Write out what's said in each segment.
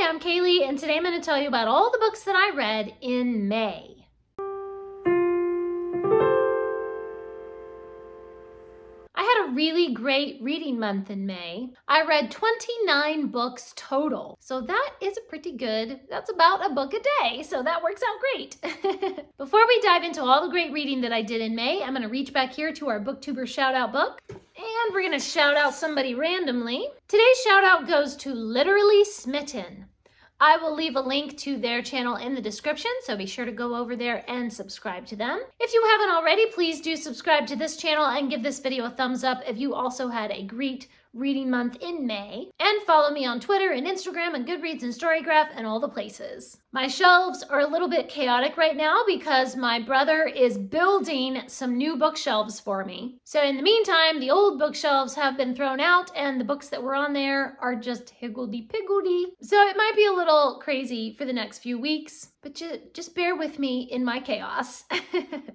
I'm Kaylee, and today I'm going to tell you about all the books that I read in May. I had a really great reading month in May. I read 29 books total, so that is pretty good. That's about a book a day, so that works out great. Before we dive into all the great reading that I did in May, I'm going to reach back here to our Booktuber Shoutout book, and we're going to shout out somebody randomly. Today's shout out goes to Literally Smitten. I will leave a link to their channel in the description, so be sure to go over there and subscribe to them. If you haven't already, please do subscribe to this channel and give this video a thumbs up if you also had a great reading month in May. And follow me on Twitter and Instagram and Goodreads and Storygraph and all the places. My shelves are a little bit chaotic right now because my brother is building some new bookshelves for me. So in the meantime, the old bookshelves have been thrown out and the books that were on there are just higgledy-piggledy. So it might be a little crazy for the next few weeks, but just bear with me in my chaos.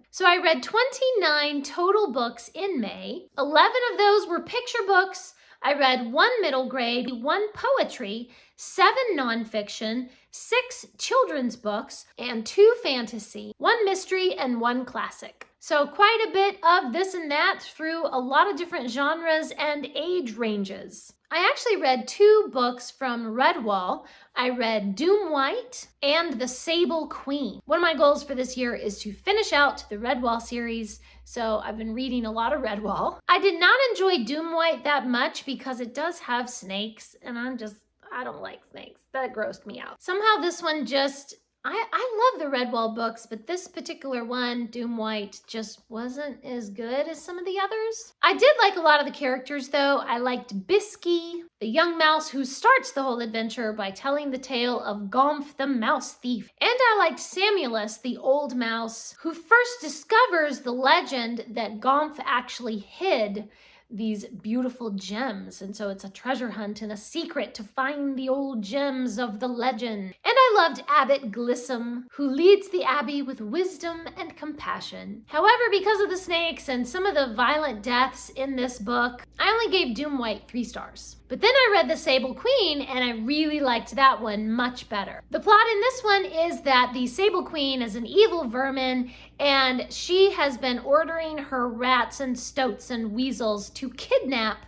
So I read 29 total books in May. 11 of those were picture books. I read 1 middle grade, 1 poetry, 7 nonfiction, 6 children's books, and 2 fantasy, 1 mystery, and 1 classic. So quite a bit of this and that through a lot of different genres and age ranges. I actually read 2 books from Redwall. I read Doom White and The Sable Queen. One of my goals for this year is to finish out the Redwall series, so I've been reading a lot of Redwall. I did not enjoy Doom White that much because it does have snakes, and I don't like snakes. That grossed me out. Somehow this one just, I love the Redwall books, but this particular one, Doom White, just wasn't as good as some of the others. I did like a lot of the characters though. I liked Bisky, the young mouse who starts the whole adventure by telling the tale of Gomph the mouse thief. And I liked Samulus, the old mouse, who first discovers the legend that Gomph actually hid these beautiful gems, and so it's a treasure hunt and a secret to find the old gems of the legend. And I loved Abbot Glissom, who leads the abbey with wisdom and compassion. However, because of the snakes and some of the violent deaths in this book, I only gave Doom White 3 stars. But then I read The Sable Queen, and I really liked that one much better. The plot in this one is that the Sable Queen is an evil vermin, and she has been ordering her rats and stoats and weasels to kidnap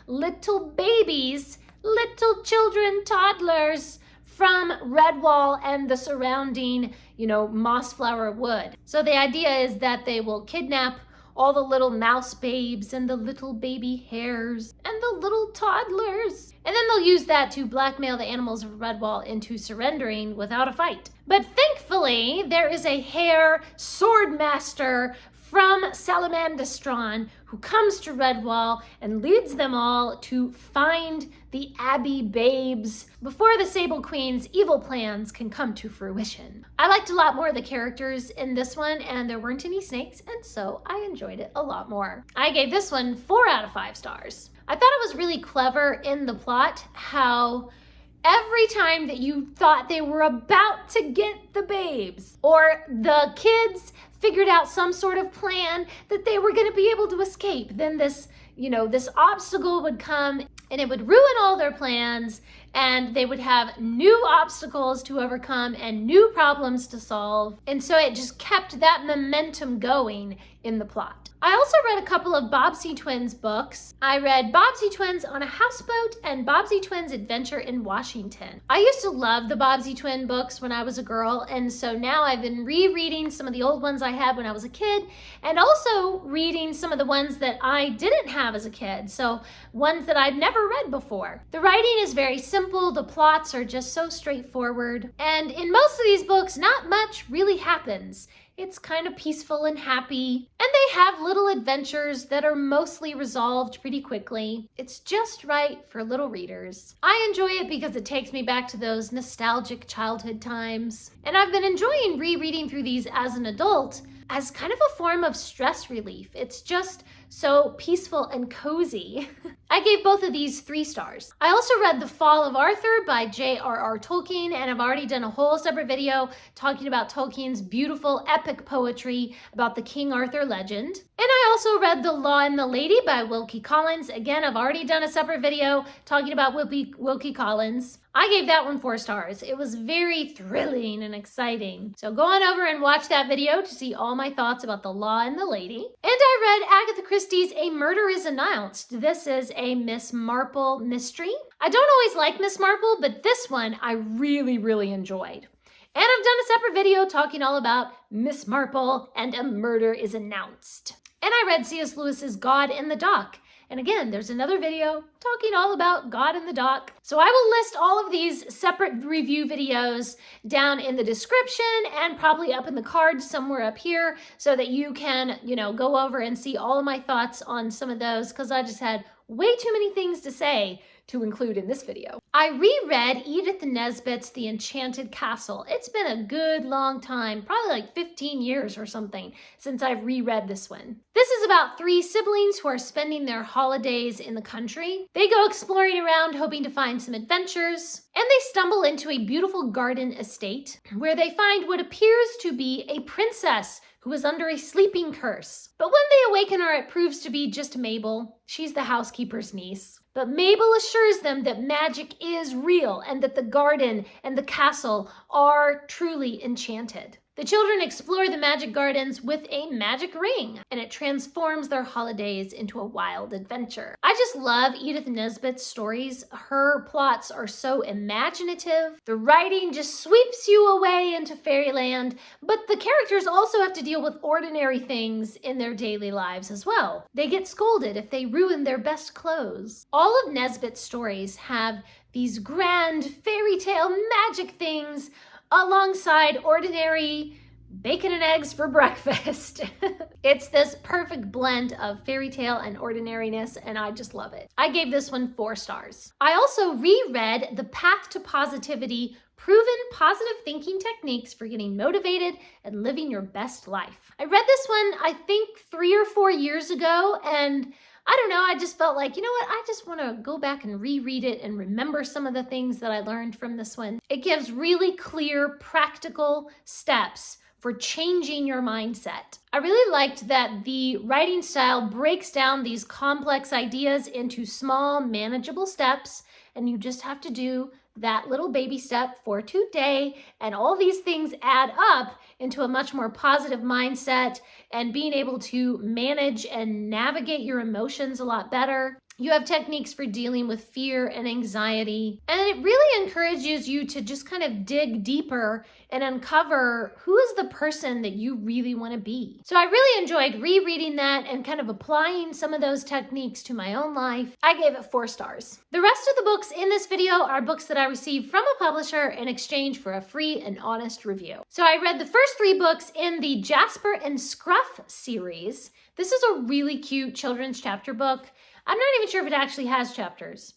little babies, little children, toddlers, from Redwall and the surrounding, Mossflower Wood. So the idea is that they will kidnap all the little mouse babes and the little baby hares and the little toddlers. And then they'll use that to blackmail the animals of Redwall into surrendering without a fight. But thankfully, there is a hare sword master from Salamandastron who comes to Redwall and leads them all to find the Abbey babes before the Sable Queen's evil plans can come to fruition. I liked a lot more of the characters in this one, and there weren't any snakes, and so I enjoyed it a lot more. I gave this one 4 out of 5 stars. I thought it was really clever in the plot how every time that you thought they were about to get the babes, or the kids figured out some sort of plan that they were going to be able to escape, then this obstacle would come and it would ruin all their plans, and they would have new obstacles to overcome and new problems to solve. And so it just kept that momentum going in the plot. I also read a couple of Bobbsey Twins books. I read Bobbsey Twins on a Houseboat and Bobbsey Twins Adventure in Washington. I used to love the Bobbsey Twin books when I was a girl, and so now I've been rereading some of the old ones I had when I was a kid, and also reading some of the ones that I didn't have as a kid, so ones that I'd never read before. The writing is very simple, the plots are just so straightforward, and in most of these books, not much really happens. It's kind of peaceful and happy, and they have little adventures that are mostly resolved pretty quickly. It's just right for little readers. I enjoy it because it takes me back to those nostalgic childhood times, and I've been enjoying rereading through these as an adult as kind of a form of stress relief. It's just so peaceful and cozy. I gave both of these 3 stars. I also read The Fall of Arthur by J.R.R. Tolkien, and I've already done a whole separate video talking about Tolkien's beautiful epic poetry about the King Arthur legend. And I also read The Law and the Lady by Wilkie Collins. Again, I've already done a separate video talking about Wilkie Collins. I gave that one 4 stars. It was very thrilling and exciting. So go on over and watch that video to see all my thoughts about The Law and the Lady. And I read Agatha Christie's A Murder is Announced. This is a Miss Marple mystery. I don't always like Miss Marple, but this one I really enjoyed. And I've done a separate video talking all about Miss Marple and A Murder is Announced. And I read C.S. Lewis's God in the Dock. And again, there's another video talking all about God in the Dock. So I will list all of these separate review videos down in the description and probably up in the cards somewhere up here so that you can, go over and see all of my thoughts on some of those, because I just had way too many things to say to include in this video. I reread Edith Nesbit's The Enchanted Castle. It's been a good long time, probably like 15 years or something, since I've reread this one. This is about 3 siblings who are spending their holidays in the country. They go exploring around hoping to find some adventures, and they stumble into a beautiful garden estate where they find what appears to be a princess who is under a sleeping curse. But when they awaken her, it proves to be just Mabel. She's the housekeeper's niece. But Mabel assures them that magic is real and that the garden and the castle are truly enchanted. The children explore the magic gardens with a magic ring, and it transforms their holidays into a wild adventure. I just love Edith Nesbit's stories. Her plots are so imaginative. The writing just sweeps you away into fairyland, but the characters also have to deal with ordinary things in their daily lives as well. They get scolded if they ruin their best clothes. All of Nesbit's stories have these grand fairy tale magic things alongside ordinary bacon and eggs for breakfast. It's this perfect blend of fairy tale and ordinariness, and I just love it. I gave this one 4 stars. I also reread The Path to Positivity: Proven Positive Thinking Techniques for Getting Motivated and Living Your Best Life. I read this one, I think 3 or 4 years ago, and I don't know, I just felt like, I just want to go back and reread it and remember some of the things that I learned from this one. It gives really clear, practical steps for changing your mindset. I really liked that the writing style breaks down these complex ideas into small, manageable steps, and you just have to do that little baby step for today, and all these things add up into a much more positive mindset and being able to manage and navigate your emotions a lot better. You have techniques for dealing with fear and anxiety, and it really encourages you to just kind of dig deeper and uncover who is the person that you really want to be. So I really enjoyed rereading that and kind of applying some of those techniques to my own life. I gave it 4 stars. The rest of the books in this video are books that I received from a publisher in exchange for a free and honest review. So I read the first 3 books in the Jasper and Scruff series. This is a really cute children's chapter book. I'm not even sure if it actually has chapters.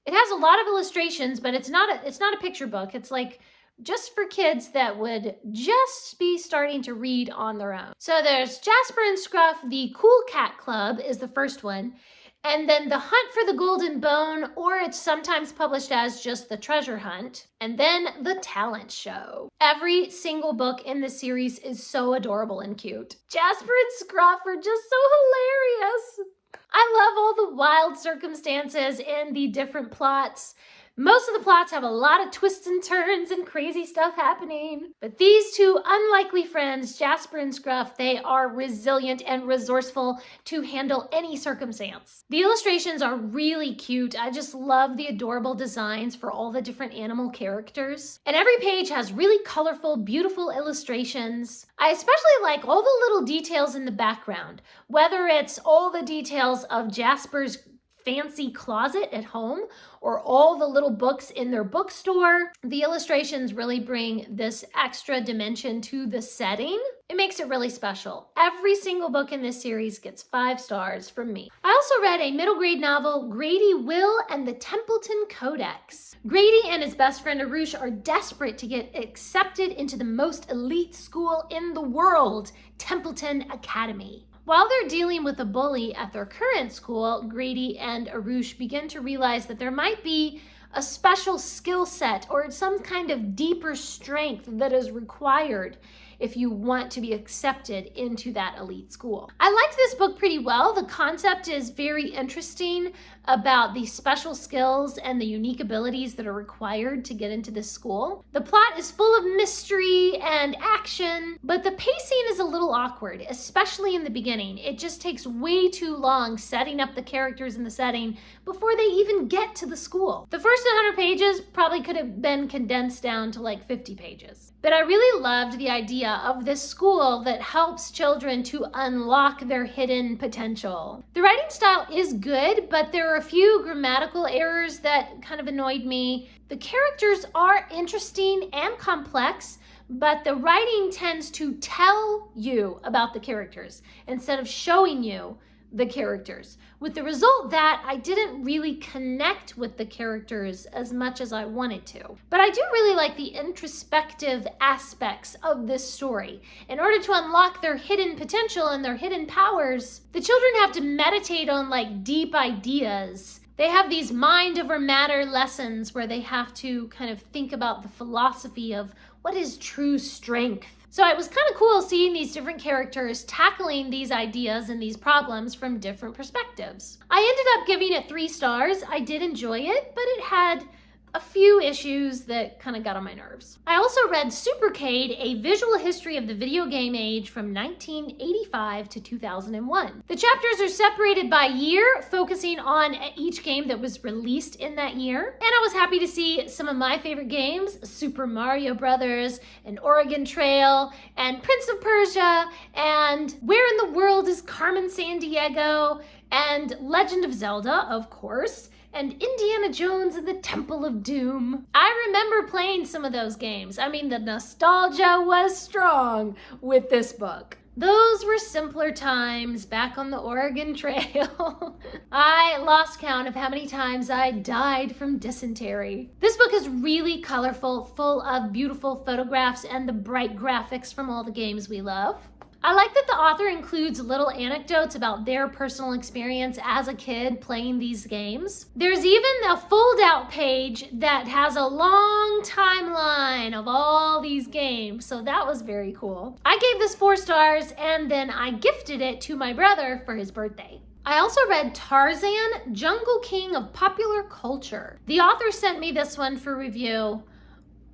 It has a lot of illustrations, but it's not a picture book. It's like just for kids that would just be starting to read on their own. So there's Jasper and Scruff, the Cool Cat Club is the first one. And then The Hunt for the Golden Bone, or it's sometimes published as just The Treasure Hunt. And then The Talent Show. Every single book in this series is so adorable and cute. Jasper and Scruff are just so hilarious. I love all the wild circumstances in the different plots. Most of the plots have a lot of twists and turns and crazy stuff happening. But these 2 unlikely friends, Jasper and Scruff, they are resilient and resourceful to handle any circumstance. The illustrations are really cute. I just love the adorable designs for all the different animal characters. And every page has really colorful, beautiful illustrations. I especially like all the little details in the background, whether it's all the details of Jasper's fancy closet at home or all the little books in their bookstore. The illustrations really bring this extra dimension to the setting. It makes it really special. Every single book in this series gets 5 stars from me. I also read a middle grade novel, Grady, Whill, and the Templeton Codex. Grady and his best friend Arush are desperate to get accepted into the most elite school in the world, Templeton Academy. While they're dealing with a bully at their current school, Grady and Arush begin to realize that there might be a special skill set or some kind of deeper strength that is required if you want to be accepted into that elite school. I liked this book pretty well. The concept is very interesting about the special skills and the unique abilities that are required to get into this school. The plot is full of mystery and action, but the pacing is a little awkward, especially in the beginning. It just takes way too long setting up the characters in the setting before they even get to the school. The first 100 pages probably could have been condensed down to like 50 pages. But I really loved the idea of this school that helps children to unlock their hidden potential. The writing style is good, but there are a few grammatical errors that kind of annoyed me. The characters are interesting and complex, but the writing tends to tell you about the characters instead of showing you the characters, with the result that I didn't really connect with the characters as much as I wanted to. But I do really like the introspective aspects of this story. In order to unlock their hidden potential and their hidden powers, the children have to meditate on like deep ideas. They have these mind over matter lessons where they have to kind of think about the philosophy of what is true strength. So it was kind of cool seeing these different characters tackling these ideas and these problems from different perspectives. I ended up giving it 3 stars. I did enjoy it, but it had a few issues that kind of got on my nerves. I also read Supercade, a visual history of the video game age from 1985 to 2001. The chapters are separated by year, focusing on each game that was released in that year. And I was happy to see some of my favorite games, Super Mario Brothers, and Oregon Trail, and Prince of Persia, and Where in the World is Carmen Sandiego, and Legend of Zelda, of course, and Indiana Jones and the Temple of Doom. I remember playing some of those games. I mean, the nostalgia was strong with this book. Those were simpler times back on the Oregon Trail. I lost count of how many times I died from dysentery. This book is really colorful, full of beautiful photographs and the bright graphics from all the games we love. I like that the author includes little anecdotes about their personal experience as a kid playing these games. There's even a fold-out page that has a long timeline of all these games, so that was very cool. I gave this 4 stars, and then I gifted it to my brother for his birthday. I also read Tarzan, Jungle King of Popular Culture. The author sent me this one for review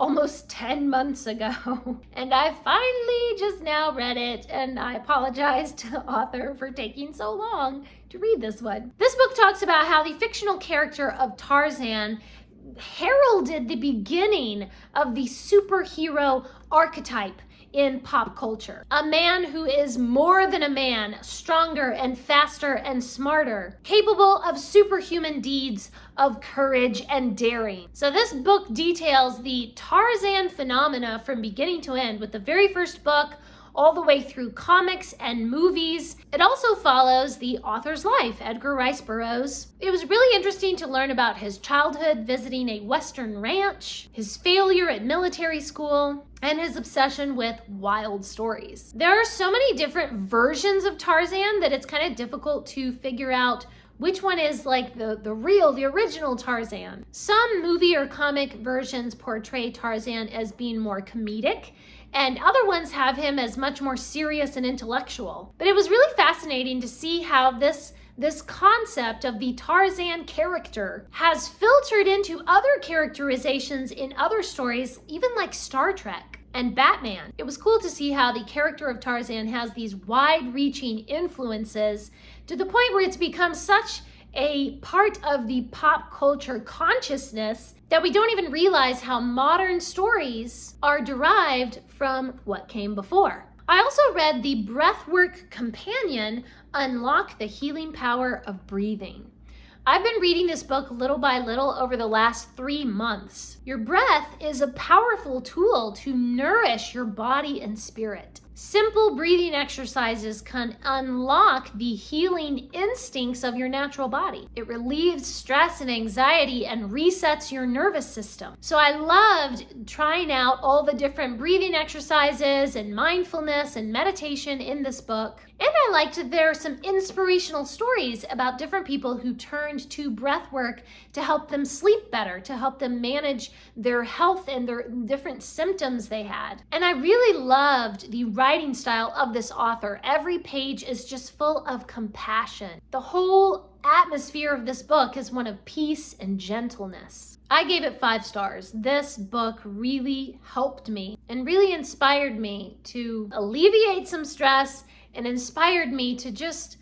almost 10 months ago, and I finally just now read it, and I apologize to the author for taking so long to read this one. This book talks about how the fictional character of Tarzan heralded the beginning of the superhero archetype in pop culture. A man who is more than a man, stronger and faster and smarter, capable of superhuman deeds of courage and daring. So this book details the Tarzan phenomena from beginning to end, with the very first book all the way through comics and movies. It also follows the author's life, Edgar Rice Burroughs. It was really interesting to learn about his childhood visiting a Western ranch, his failure at military school, and his obsession with wild stories. There are so many different versions of Tarzan that it's kind of difficult to figure out which one is like the original Tarzan. Some movie or comic versions portray Tarzan as being more comedic, and other ones have him as much more serious and intellectual. But it was really fascinating to see how this concept of the Tarzan character has filtered into other characterizations in other stories, even like Star Trek and Batman. It was cool to see how the character of Tarzan has these wide-reaching influences to the point where it's become such a part of the pop culture consciousness that we don't even realize how modern stories are derived from what came before. I also read the Breathwork Companion, Unlock the Healing Power of Breathing. I've been reading this book little by little over the last 3 months. Your breath is a powerful tool to nourish your body and spirit. Simple breathing exercises can unlock the healing instincts of your natural body. It relieves stress and anxiety and resets your nervous system. So I loved trying out all the different breathing exercises and mindfulness and meditation in this book. And I liked that there are some inspirational stories about different people who turned to breathwork to help them sleep better, to help them manage their health and their different symptoms they had. And I really loved the writing style of this author. Every page is just full of compassion. The whole atmosphere of this book is one of peace and gentleness. I gave it 5 stars. This book really helped me and really inspired me to alleviate some stress and inspired me to just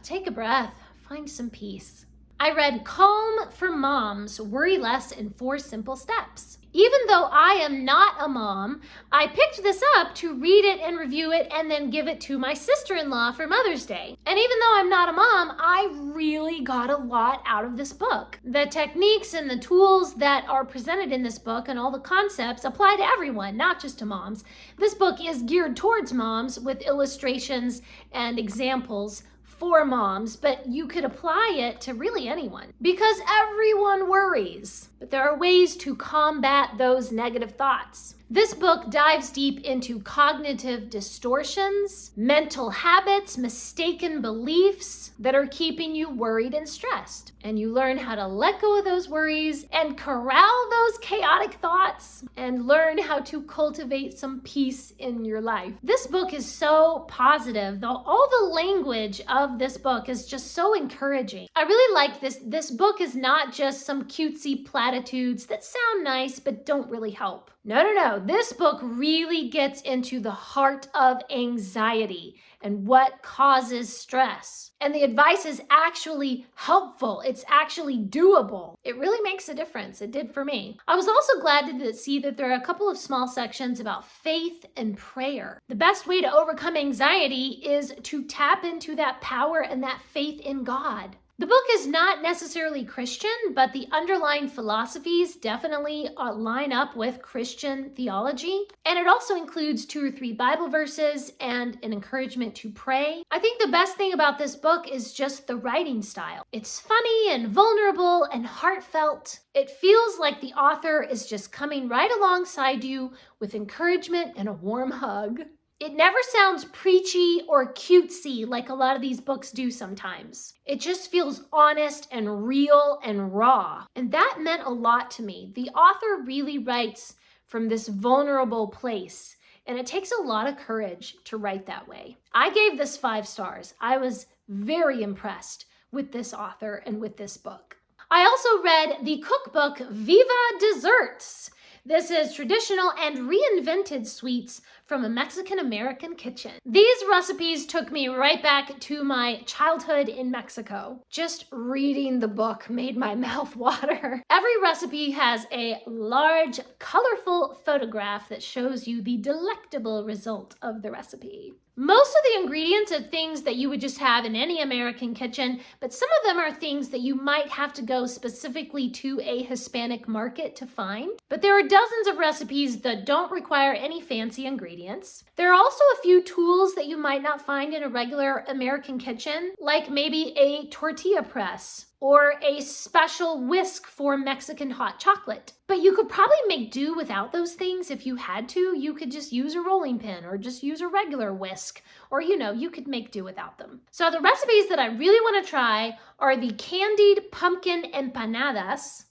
take a breath, find some peace. I read Calm for Moms, Worry Less in 4 Simple Steps. Even though I am not a mom, I picked this up to read it and review it and then give it to my sister-in-law for Mother's Day. And even though I'm not a mom, I really got a lot out of this book. The techniques and the tools that are presented in this book and all the concepts apply to everyone, not just to moms. This book is geared towards moms with illustrations and examples for moms, but you could apply it to really anyone because everyone worries. But there are ways to combat those negative thoughts. This book dives deep into cognitive distortions, mental habits, mistaken beliefs that are keeping you worried and stressed. And you learn how to let go of those worries and corral those chaotic thoughts and learn how to cultivate some peace in your life. This book is so positive, though all the language of this book is just so encouraging. I really like this. This book is not just some cutesy platitudes that sound nice but don't really help. No. This book really gets into the heart of anxiety and what causes stress. And the advice is actually helpful. It's actually doable. It really makes a difference. It did for me. I was also glad to see that there are a couple of small sections about faith and prayer. The best way to overcome anxiety is to tap into that power and that faith in God. The book is not necessarily Christian, but the underlying philosophies definitely line up with Christian theology. And it also includes 2 or 3 Bible verses and an encouragement to pray. I think the best thing about this book is just the writing style. It's funny and vulnerable and heartfelt. It feels like the author is just coming right alongside you with encouragement and a warm hug. It never sounds preachy or cutesy like a lot of these books do sometimes. It just feels honest and real and raw. And that meant a lot to me. The author really writes from this vulnerable place, and it takes a lot of courage to write that way. I gave this 5 stars. I was very impressed with this author and with this book. I also read the cookbook Viva Desserts. This is traditional and reinvented sweets from a Mexican-American kitchen. These recipes took me right back to my childhood in Mexico. Just reading the book made my mouth water. Every recipe has a large, colorful photograph that shows you the delectable result of the recipe. Most of the ingredients are things that you would just have in any American kitchen, but some of them are things that you might have to go specifically to a Hispanic market to find. But there are dozens of recipes that don't require any fancy ingredients. There are also a few tools that you might not find in a regular American kitchen, like maybe a tortilla press or a special whisk for Mexican hot chocolate. But you could probably make do without those things if you had to. You could just use a rolling pin or just use a regular whisk, or you could make do without them. So the recipes that I really want to try are the candied pumpkin empanadas,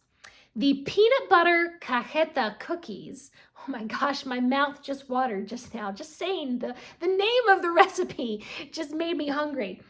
the peanut butter cajeta cookies. Oh my gosh, my mouth just watered just now. Just saying the name of the recipe just made me hungry.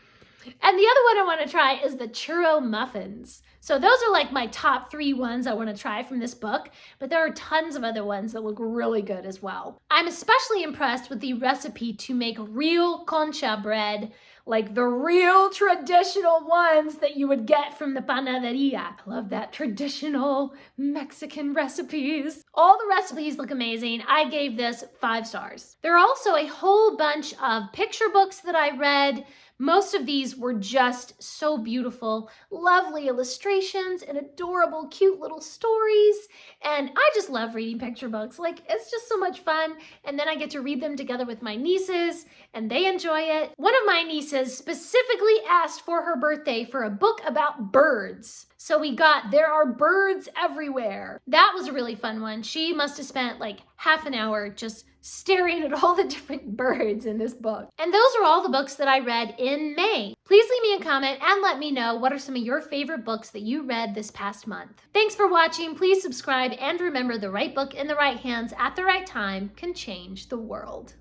And the other one I want to try is the churro muffins. So those are like my top 3 ones I want to try from this book, but there are tons of other ones that look really good as well. I'm especially impressed with the recipe to make real concha bread, like the real traditional ones that you would get from the panaderia. I love that traditional Mexican recipes. All the recipes look amazing. I gave this 5 stars. There are also a whole bunch of picture books that I read. Most of these were just so beautiful, lovely illustrations and adorable, cute little stories. And I just love reading picture books. Like, it's just so much fun. And then I get to read them together with my nieces and they enjoy it. One of my nieces specifically asked for her birthday for a book about birds. So we got There Are Birds Everywhere. That was a really fun one. She must have spent like half an hour just staring at all the different birds in this book. And those are all the books that I read in May. Please leave me a comment and let me know what are some of your favorite books that you read this past month. Thanks for watching. Please subscribe and remember, the right book in the right hands at the right time can change the world.